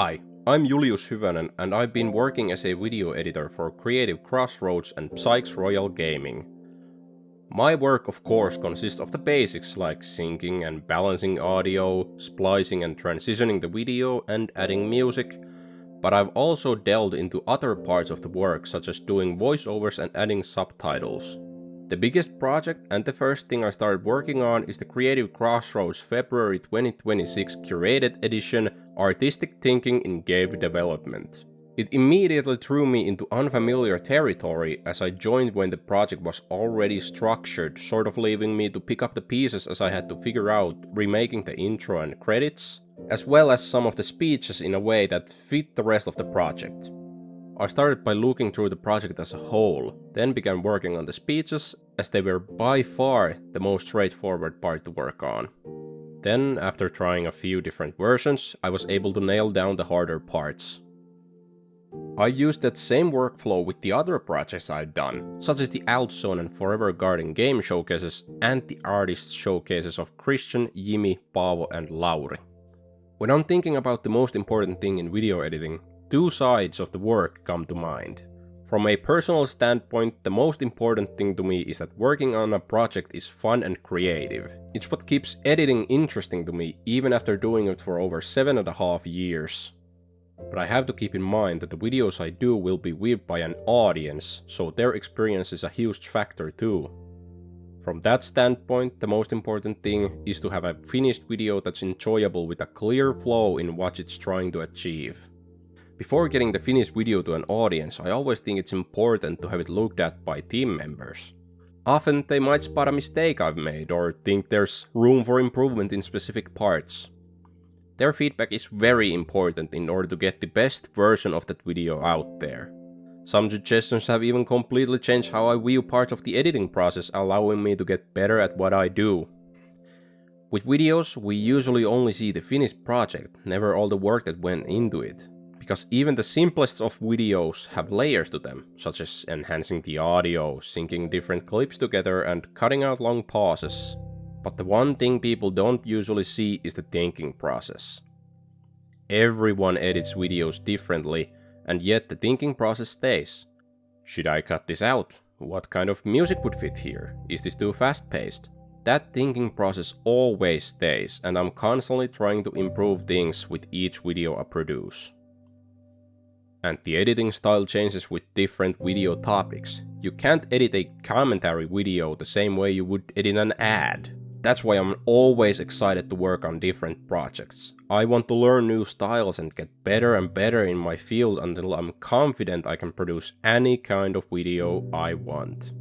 Hi, I'm Julius Hyvönen and I've been working as a video editor for Creative Crossroads and Psych's Royal Gaming. My work of course consists of the basics like syncing and balancing audio, splicing and transitioning the video and adding music, but I've also delved into other parts of the work such as doing voiceovers and adding subtitles. The biggest project and the first thing I started working on is the Creative Crossroads February 2026 curated edition Artistic Thinking in Game Development. It immediately threw me into unfamiliar territory as I joined when the project was already structured, sort of leaving me to pick up the pieces as I had to figure out remaking the intro and credits, as well as some of the speeches in a way that fit the rest of the project. I started by looking through the project as a whole, then began working on the speeches, as they were by far the most straightforward part to work on. Then, after trying a few different versions, I was able to nail down the harder parts. I used that same workflow with the other projects I've done, such as the Outzone and Forever Garden game showcases and the artist showcases of Christian, Jimmy, Paavo and Lauri. When I'm thinking about the most important thing in video editing, two sides of the work come to mind. From a personal standpoint, the most important thing to me is that working on a project is fun and creative. It's what keeps editing interesting to me even after doing it for over 7.5 years. But I have to keep in mind that the videos I do will be viewed by an audience, so their experience is a huge factor too. From that standpoint, the most important thing is to have a finished video that's enjoyable with a clear flow in what it's trying to achieve. Before getting the finished video to an audience, I always think it's important to have it looked at by team members. Often they might spot a mistake I've made or think there's room for improvement in specific parts. Their feedback is very important in order to get the best version of that video out there. Some suggestions have even completely changed how I view parts of the editing process, allowing me to get better at what I do. With videos, we usually only see the finished project, never all the work that went into it. Because even the simplest of videos have layers to them, such as enhancing the audio, syncing different clips together and cutting out long pauses. But the one thing people don't usually see is the thinking process. Everyone edits videos differently, and yet the thinking process stays. Should I cut this out? What kind of music would fit here? Is this too fast-paced? That thinking process always stays, and I'm constantly trying to improve things with each video I produce. And the editing style changes with different video topics. You can't edit a commentary video the same way you would edit an ad. That's why I'm always excited to work on different projects. I want to learn new styles and get better and better in my field until I'm confident I can produce any kind of video I want.